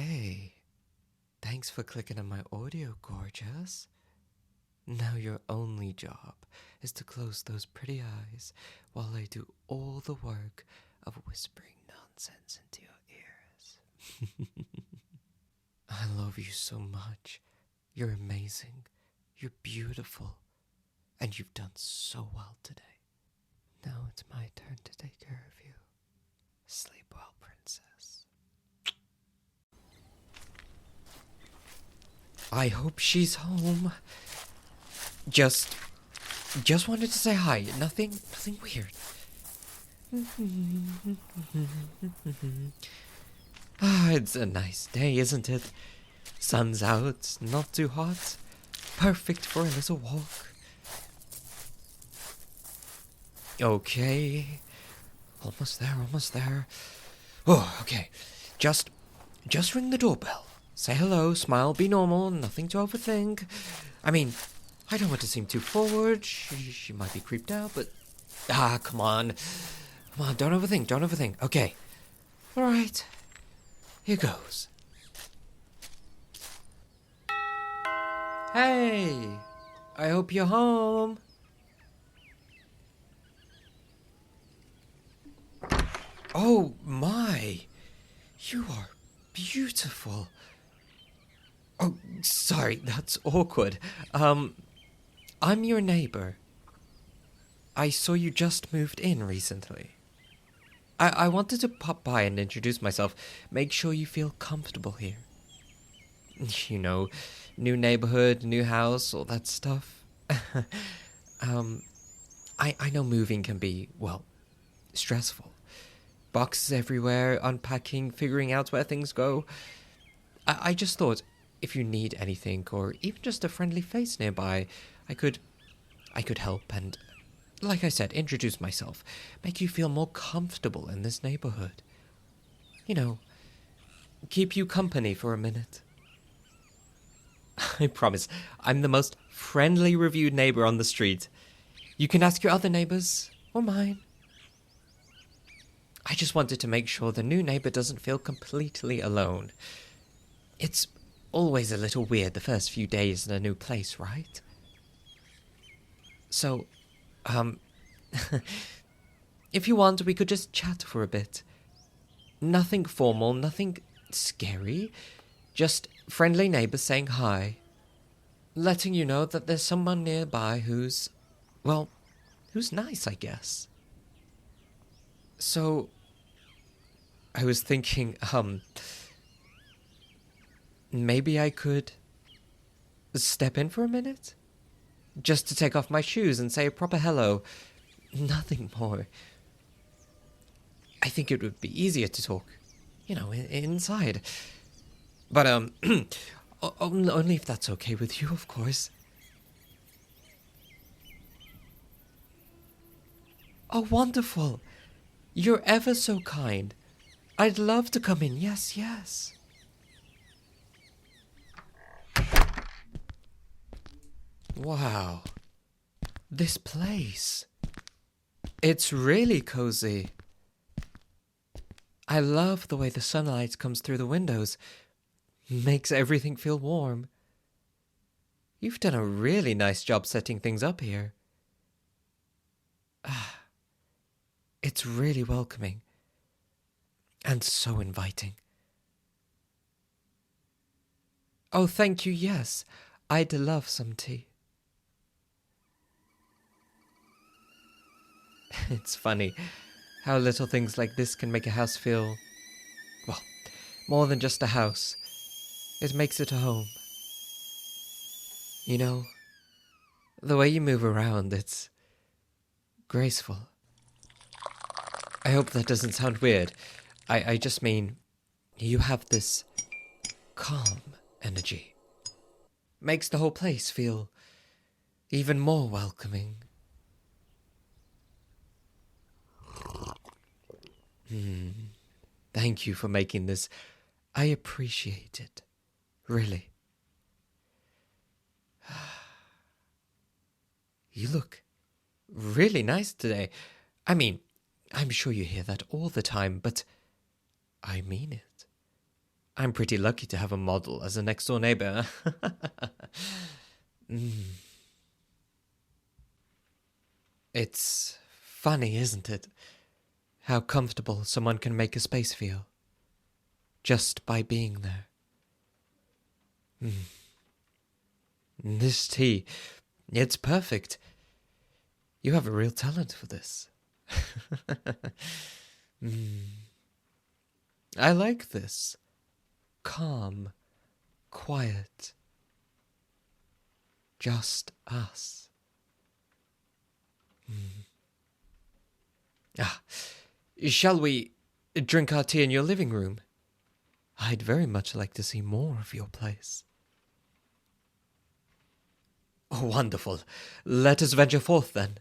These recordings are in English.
Hey, thanks for clicking on my audio, gorgeous. Now your only job is to close those pretty eyes while I do all the work of whispering nonsense into your ears. I love you so much. You're amazing. You're beautiful. And you've done so well today. Now it's my turn to take care of you. Sleep well, princess. I hope she's home. Just wanted to say hi. Nothing weird. It's a nice day, isn't it? Sun's out, not too hot. Perfect for a little walk. Okay. Almost there. Oh, okay. Just ring the doorbell. Say hello, smile, be normal, nothing to overthink. I mean, I don't want to seem too forward. She might be creeped out, but... come on. Don't overthink. Okay. Alright. Here goes. Hey! I hope you're home. Oh my! You are beautiful. Oh, sorry, that's awkward. I'm your neighbor. I saw you just moved in recently. I wanted to pop by and introduce myself, make sure you feel comfortable here. You know, new neighborhood, new house, all that stuff. I know moving can be, well, stressful. Boxes everywhere, unpacking, figuring out where things go. I just thought, if you need anything, or even just a friendly face nearby, I could help and, like I said, introduce myself, make you feel more comfortable in this neighborhood. You know, keep you company for a minute. I promise, I'm the most friendly reviewed neighbor on the street. You can ask your other neighbors, or mine. I just wanted to make sure the new neighbor doesn't feel completely alone. It's always a little weird the first few days in a new place, right? So, if you want, we could just chat for a bit. Nothing formal, nothing scary. Just friendly neighbors saying hi. Letting you know that there's someone nearby who's nice, I guess. So, I was thinking, maybe I could step in for a minute? Just to take off my shoes and say a proper hello. Nothing more. I think it would be easier to talk, inside. But, only if that's okay with you, of course. Oh, wonderful. You're ever so kind. I'd love to come in, yes. Wow. This place. It's really cozy. I love the way the sunlight comes through the windows. Makes everything feel warm. You've done a really nice job setting things up here. It's really welcoming. And so inviting. Oh, thank you, yes. I'd love some tea. It's funny how little things like this can make a house feel, well, more than just a house. It makes it a home. You know, the way you move around, it's graceful. I hope that doesn't sound weird. I just mean, you have this calm energy. Makes the whole place feel even more welcoming. Thank you for making this. I appreciate it. Really. You look really nice today. I mean, I'm sure you hear that all the time, but I mean it. I'm pretty lucky to have a model as a next-door neighbor. It's funny, isn't it? How comfortable someone can make a space feel. Just by being there. This tea, it's perfect. You have a real talent for this. I like this. Calm, quiet. Just us. Shall we drink our tea in your living room? I'd very much like to see more of your place. Oh, wonderful. Let us venture forth, then.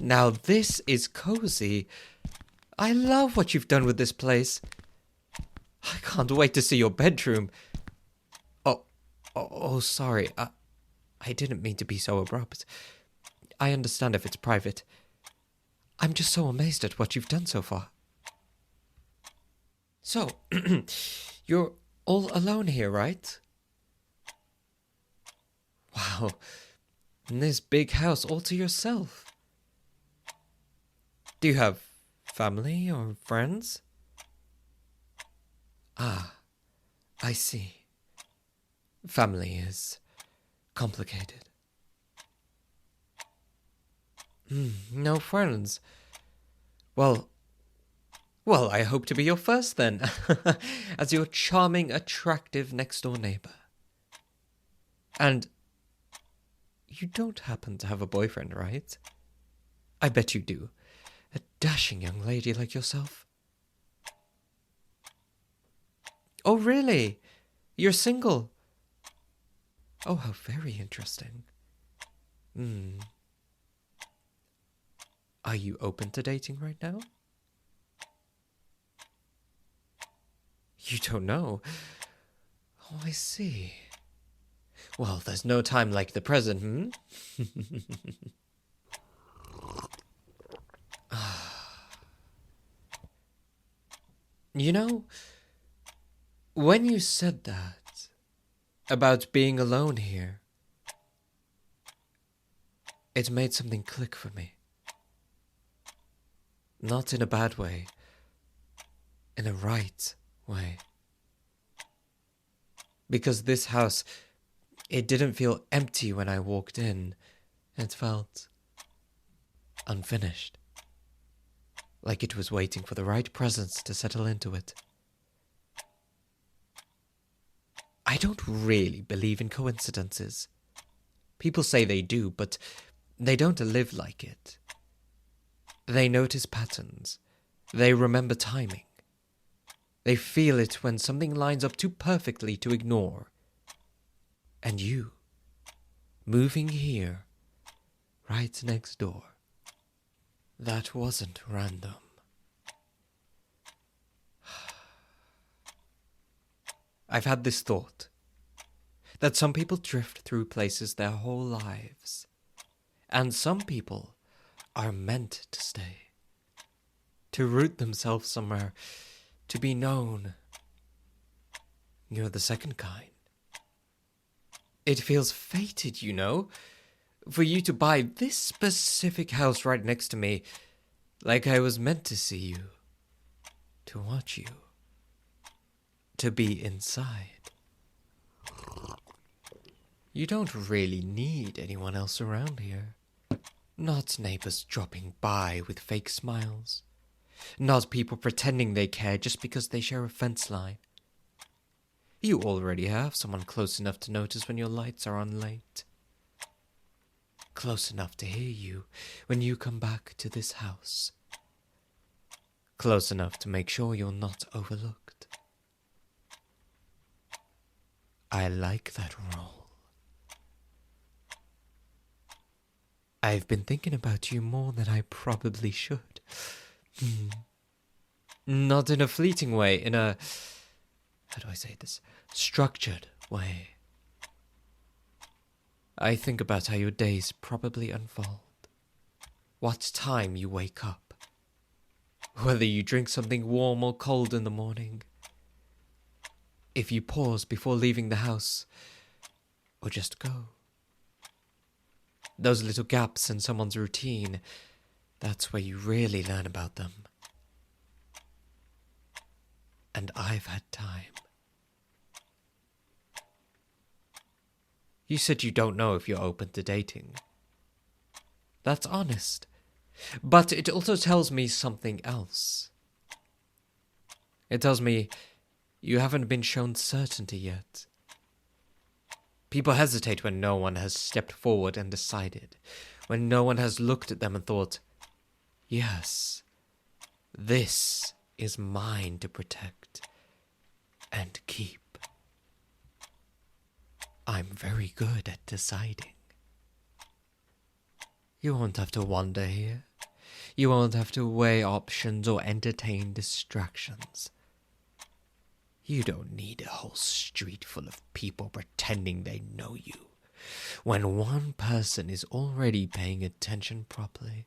Now this is cozy. I love what you've done with this place. I can't wait to see your bedroom. Oh, sorry. I didn't mean to be so abrupt. I understand if it's private. I'm just so amazed at what you've done so far. So, you're all alone here, right? Wow. In this big house all to yourself. Do you have family or friends? Ah, I see. Family is complicated. No friends. Well, I hope to be your first then, as your charming, attractive next-door neighbor. And you don't happen to have a boyfriend, right? I bet you do. A dashing young lady like yourself. Oh, really? You're single? Oh, how very interesting. Are you open to dating right now? You don't know? Oh, I see. Well, there's no time like the present, You know, when you said that about being alone here, it made something click for me. Not in a bad way, in a right way. Because this house, it didn't feel empty when I walked in. It felt unfinished. Like it was waiting for the right presence to settle into it. I don't really believe in coincidences. People say they do, but they don't live like it. They notice patterns. They remember timing. They feel it when something lines up too perfectly to ignore. And you, moving here, right next door, that wasn't random. I've had this thought, that some people drift through places their whole lives, and some people are meant to stay, to root themselves somewhere, to be known. You're the second kind. It feels fated, you know, for you to buy this specific house right next to me, like I was meant to see you, to watch you, to be inside. You don't really need anyone else around here. Not neighbors dropping by with fake smiles. Not people pretending they care just because they share a fence line. You already have someone close enough to notice when your lights are on late. Close enough to hear you when you come back to this house. Close enough to make sure you're not overlooked. I like that role. I've been thinking about you more than I probably should. Not in a fleeting way, in a, how do I say this, structured way. I think about how your days probably unfold. what time you wake up, whether you drink something warm or cold in the morning, if you pause before leaving the house, or just go. Those little gaps in someone's routine, that's where you really learn about them. And I've had time. You said you don't know if you're open to dating. That's honest. But it also tells me something else. It tells me you haven't been shown certainty yet. People hesitate when no one has stepped forward and decided, when no one has looked at them and thought, yes, this is mine to protect and keep. I'm very good at deciding. You won't have to wander here. You won't have to weigh options or entertain distractions. You don't need a whole street full of people pretending they know you, when one person is already paying attention properly.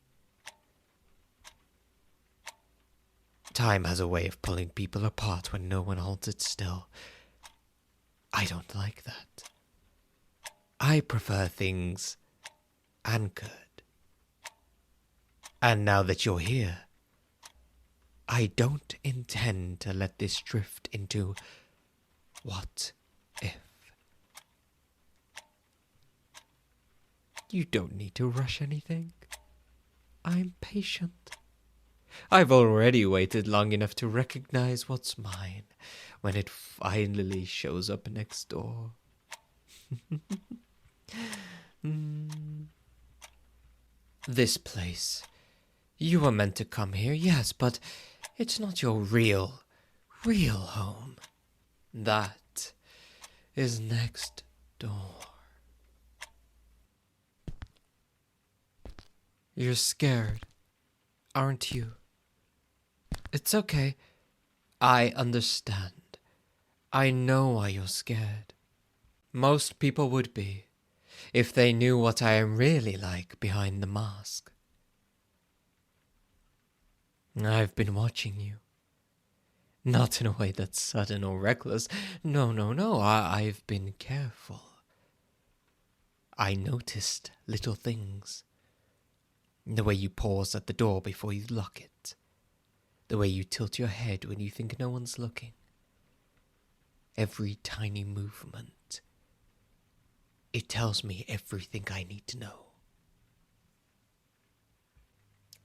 Time has a way of pulling people apart when no one holds it still. I don't like that. I prefer things anchored. And now that you're here, I don't intend to let this drift into what if. You don't need to rush anything. I'm patient. I've already waited long enough to recognize what's mine when it finally shows up next door. This place. You were meant to come here, yes, but it's not your real home. That is next door. You're scared, aren't you? It's okay. I understand. I know why you're scared. Most people would be, if they knew what I am really like behind the mask. I've been watching you. Not in a way that's sudden or reckless. No. I've been careful. I noticed little things. The way you pause at the door before you lock it. The way you tilt your head when you think no one's looking. Every tiny movement. It tells me everything I need to know.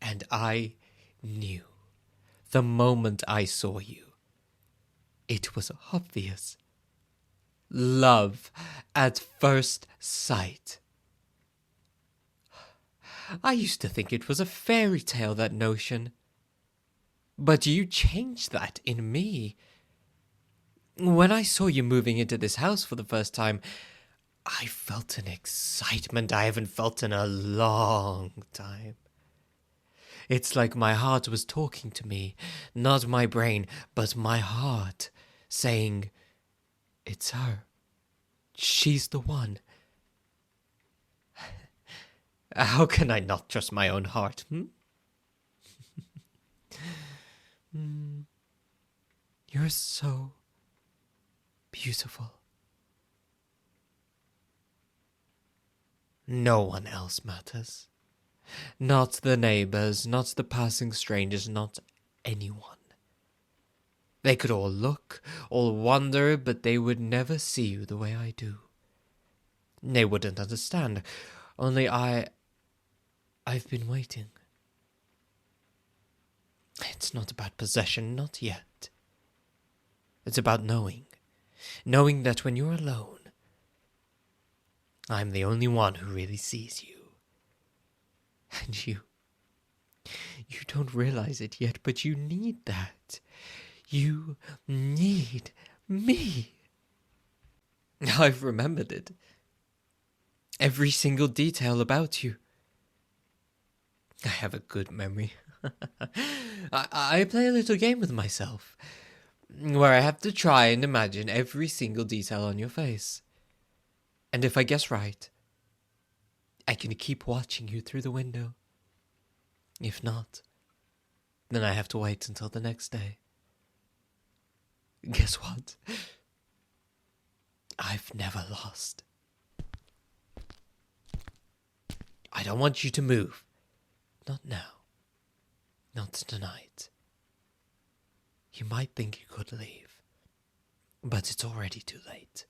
And I knew the moment I saw you. It was obvious. Love at first sight. I used to think it was a fairy tale, that notion. But you changed that in me. When I saw you moving into this house for the first time, I felt an excitement I haven't felt in a long time. It's like my heart was talking to me, not my brain, but my heart, saying, it's her. She's the one. How can I not trust my own heart, You're so beautiful. No one else matters. Not the neighbors, not the passing strangers, not anyone. They could all look, all wonder, but they would never see you the way I do. They wouldn't understand. Only I've been waiting. It's not about possession, not yet. It's about knowing. Knowing that when you're alone, I'm the only one who really sees you. And you don't realize it yet, but you need that. You need me. I've remembered it. Every single detail about you. I have a good memory. I play a little game with myself, where I have to try and imagine every single detail on your face. And if I guess right, I can keep watching you through the window. If not, then I have to wait until the next day. Guess what? I've never lost. I don't want you to move. Not now. Not tonight. You might think you could leave, but it's already too late.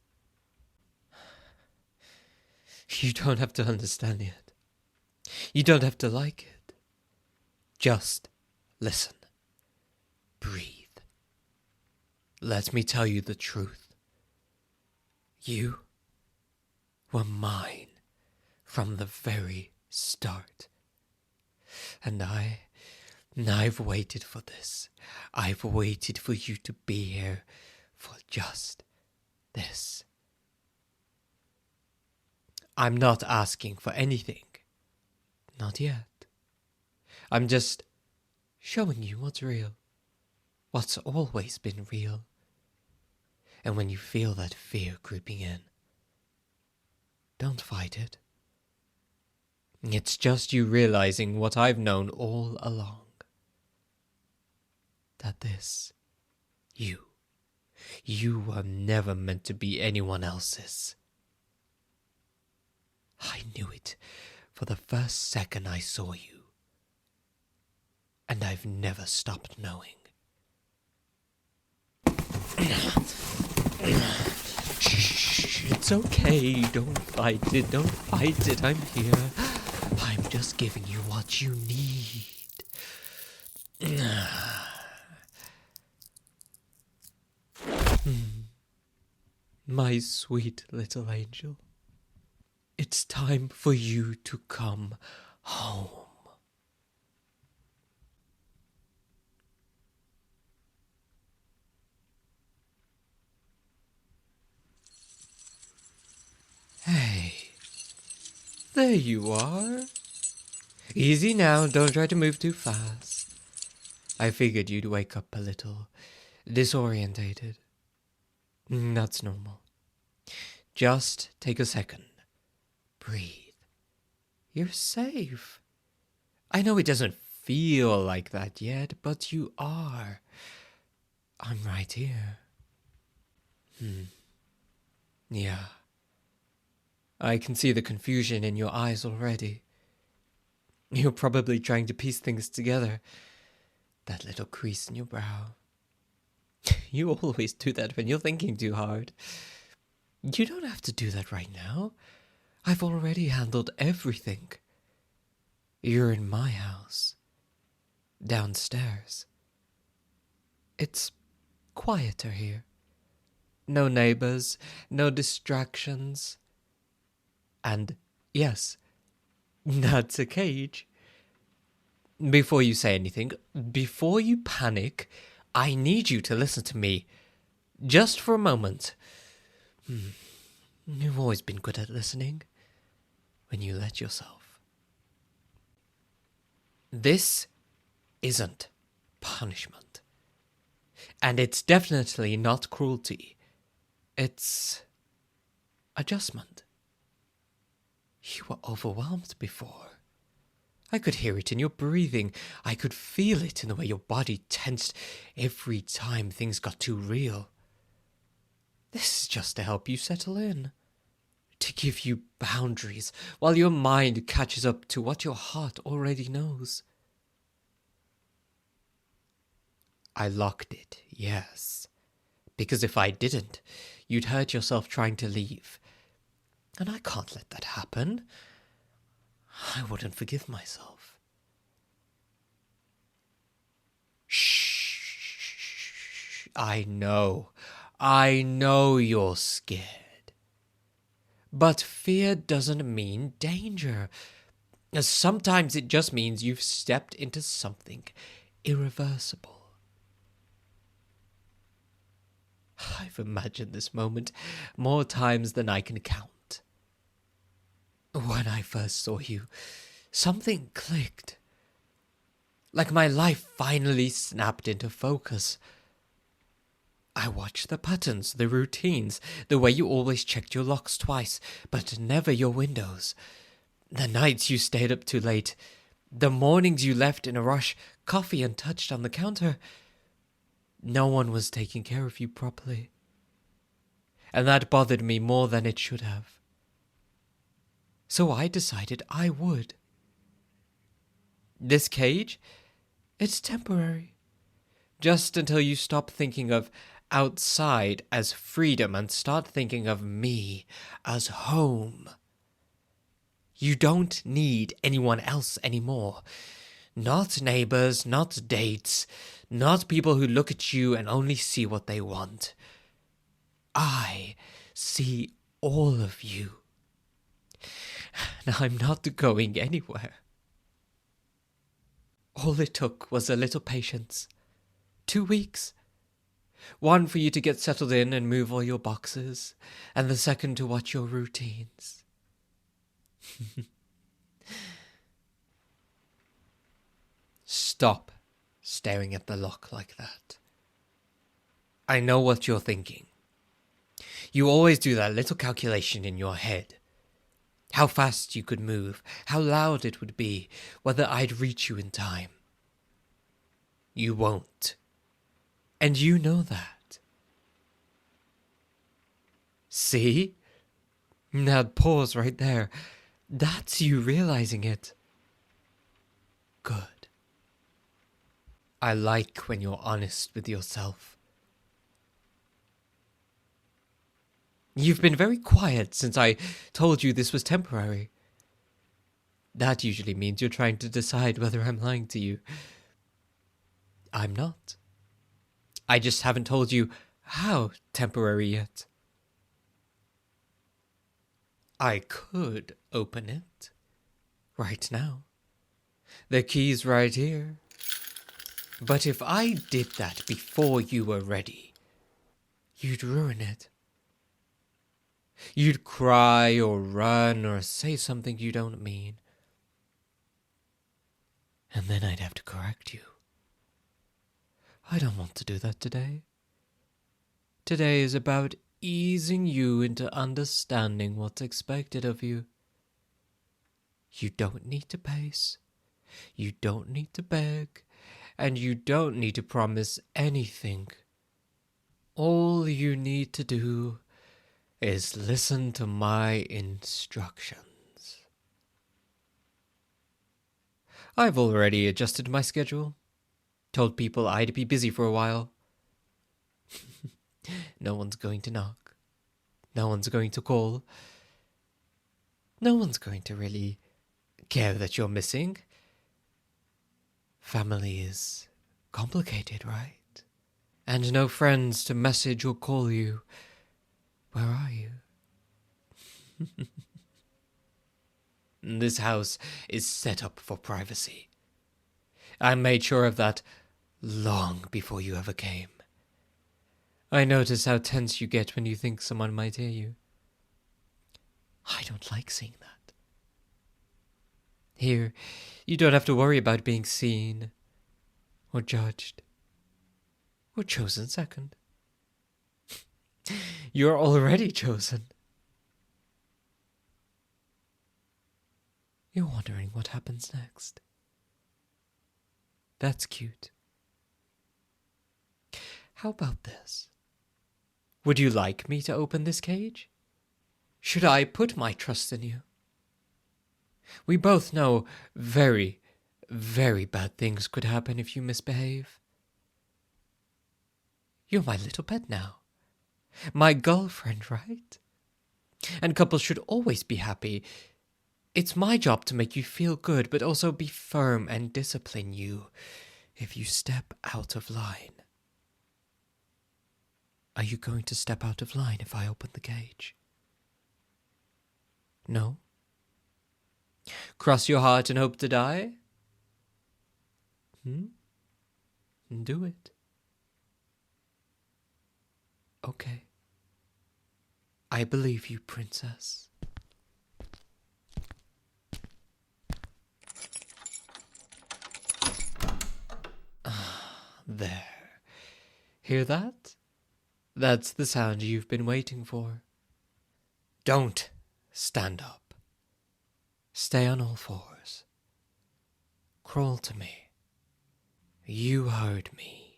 You don't have to understand it. You don't have to like it. Just listen. Breathe. Let me tell you the truth. You were mine from the very start. And I've waited for this. I've waited for you to be here for just this. I'm not asking for anything. Not yet. I'm just showing you what's real. What's always been real. And when you feel that fear creeping in, don't fight it. It's just you realizing what I've known all along. That this, you were never meant to be anyone else's. I knew it for the first second I saw you. And I've never stopped knowing. Shh, it's okay. Don't fight it. Don't fight it. I'm here. I'm just giving you what you need. My sweet little angel. It's time for you to come home. Hey, there you are. Easy now, don't try to move too fast. I figured you'd wake up a little disorientated. That's normal. Just take a second. Breathe. You're safe. I know it doesn't feel like that yet, but you are. I'm right here. Yeah. I can see the confusion in your eyes already. You're probably trying to piece things together. That little crease in your brow. You always do that when you're thinking too hard. You don't have to do that right now. I've already handled everything. You're in my house. Downstairs. It's quieter here. No neighbors, no distractions. And yes, that's a cage. Before you say anything, before you panic, I need you to listen to me. Just for a moment. You've always been good at listening. When you let yourself. This isn't punishment. And it's definitely not cruelty. It's adjustment. You were overwhelmed before. I could hear it in your breathing. I could feel it in the way your body tensed every time things got too real. This is just to help you settle in. To give you boundaries while your mind catches up to what your heart already knows. I locked it, yes. Because if I didn't, you'd hurt yourself trying to leave. And I can't let that happen. I wouldn't forgive myself. Shh. I know you're scared. But fear doesn't mean danger. Sometimes it just means you've stepped into something irreversible. I've imagined this moment more times than I can count. When I first saw you, something clicked. Like my life finally snapped into focus. I watched the patterns, the routines, the way you always checked your locks twice, but never your windows. The nights you stayed up too late, The mornings you left in a rush, coffee untouched on the counter. No one was taking care of you properly. And that bothered me more than it should have. So I decided I would. This cage, it's temporary. Just until you stop thinking of outside as freedom and start thinking of me as home. You don't need anyone else anymore. Not neighbors, not dates, not people who look at you and only see what they want. I see all of you. Now I'm not going anywhere. All it took was a little patience. 2 weeks. One for you to get settled in and move all your boxes, and the second to watch your routines. Stop staring at the lock like that. I know what you're thinking. You always do that little calculation in your head. How fast you could move, how loud it would be, whether I'd reach you in time. You won't. And you know that. See? That pause right there. That's you realizing it. Good. I like when you're honest with yourself. You've been very quiet since I told you this was temporary. That usually means you're trying to decide whether I'm lying to you. I'm not. I just haven't told you how temporary yet. I could open it right now. The key's right here. But if I did that before you were ready, you'd ruin it. You'd cry or run or say something you don't mean. And then I'd have to correct you. I don't want to do that today. Today is about easing you into understanding what's expected of you. You don't need to pace. You don't need to beg. And you don't need to promise anything. All you need to do is listen to my instructions. I've already adjusted my schedule. Told people I'd be busy for a while. No one's going to knock. No one's going to call. No one's going to really care that you're missing. Family is complicated, right? And no friends to message or call you. Where are you? This house is set up for privacy. I made sure of that long before you ever came. I notice how tense you get when you think someone might hear you. I don't like seeing that. Here, you don't have to worry about being seen, or judged, or chosen second. You're already chosen. You're wondering what happens next. That's cute. How about this? Would you like me to open this cage? Should I put my trust in you? We both know very, very bad things could happen if you misbehave. You're my little pet now. My girlfriend, right? And couples should always be happy. It's my job to make you feel good, but also be firm and discipline you if you step out of line. Are you going to step out of line if I open the cage? No? Cross your heart and hope to die? Do it. Okay. I believe you, princess. There. Hear that? That's the sound you've been waiting for. Don't stand up. Stay on all fours. Crawl to me. You heard me.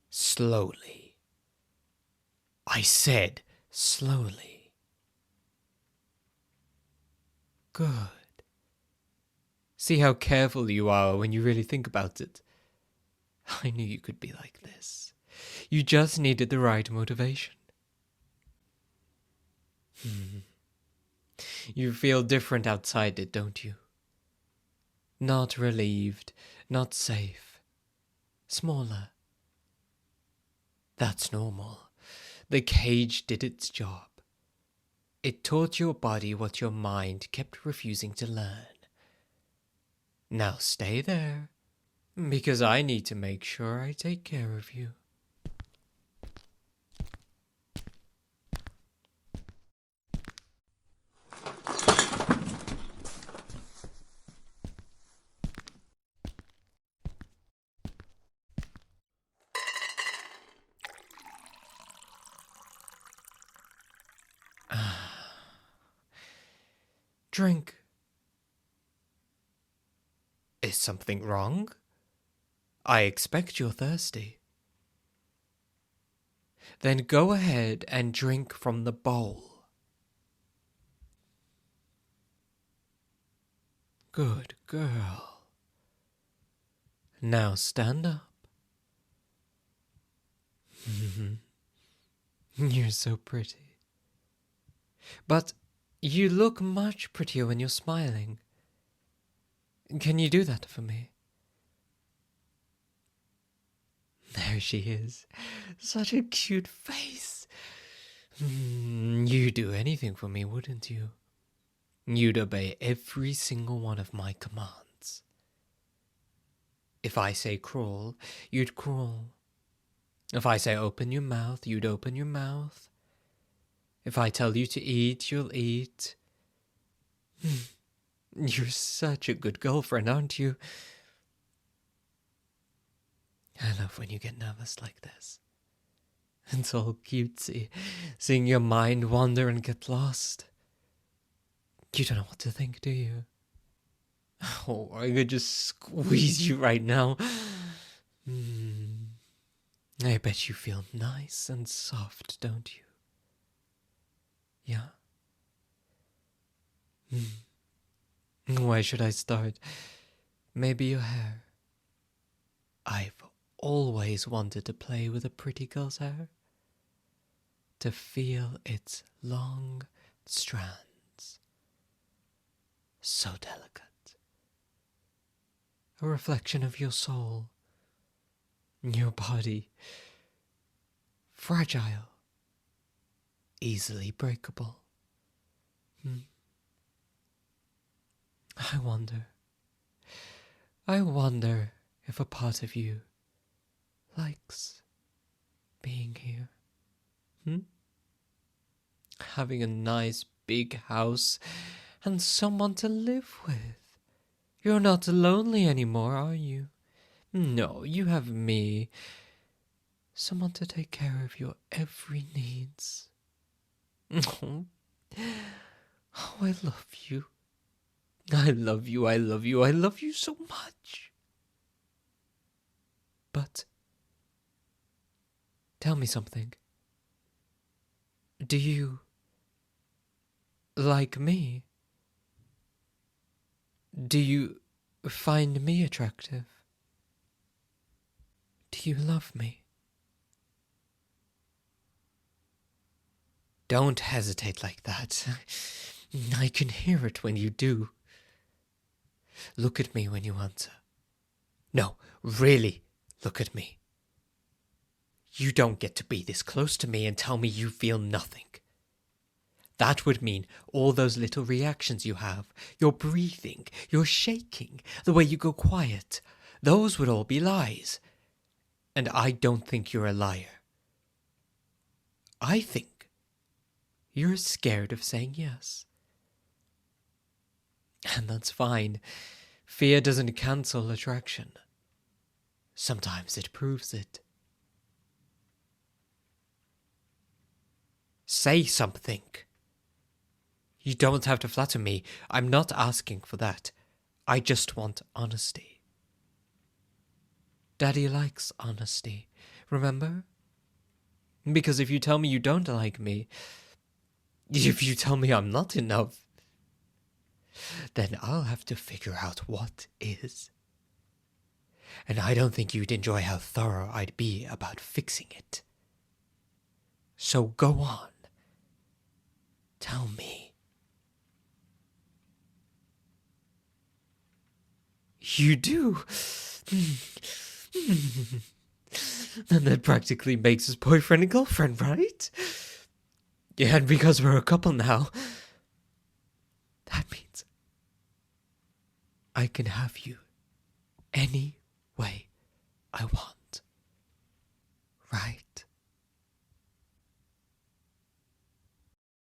Slowly. I said slowly. Good. See how careful you are when you really think about it. I knew you could be like this. You just needed the right motivation. You feel different outside it, don't you? Not relieved, not safe. Smaller. That's normal. The cage did its job. It taught your body what your mind kept refusing to learn. Now stay there, because I need to make sure I take care of you. Drink. Is something wrong? I expect you're thirsty. Then go ahead and drink from the bowl. Good girl. Now stand up. You're so pretty. But you look much prettier when you're smiling. Can you do that for me? There she is. Such a cute face. You'd do anything for me, wouldn't you? You'd obey every single one of my commands. If I say crawl, you'd crawl. If I say open your mouth, you'd open your mouth. If I tell you to eat, you'll eat. You're such a good girlfriend, aren't you? I love when you get nervous like this. It's all cutesy, seeing your mind wander and get lost. You don't know what to think, do you? Oh, I could just squeeze you right now. I bet you feel nice and soft, don't you? Yeah? Why should I start? Maybe your hair. I've always wanted to play with a pretty girl's hair. To feel its long strands. So delicate. A reflection of your soul. Your body. Fragile. Easily breakable. I wonder if a part of you likes being here. Having a nice big house and someone to live with. You're not lonely anymore, are you? No, you have me. Someone to take care of your every needs. Oh, I love you. I love you, I love you, I love you so much. But, tell me something. Do you like me? Do you find me attractive? Do you love me? Don't hesitate like that. I can hear it when you do. Look at me when you answer. No, really, look at me. You don't get to be this close to me and tell me you feel nothing. That would mean all those little reactions you have, your breathing, your shaking, the way you go quiet, those would all be lies. And I don't think you're a liar. I think you're scared of saying yes. And that's fine. Fear doesn't cancel attraction. Sometimes it proves it. Say something. You don't have to flatter me. I'm not asking for that. I just want honesty. Daddy likes honesty, remember? Because if you tell me you don't like me, if you tell me I'm not enough, then I'll have to figure out what is. And I don't think you'd enjoy how thorough I'd be about fixing it. So go on. Tell me. You do? Then that practically makes us boyfriend and girlfriend, right? Yeah, and because we're a couple now, that means I can have you any way I want. Right?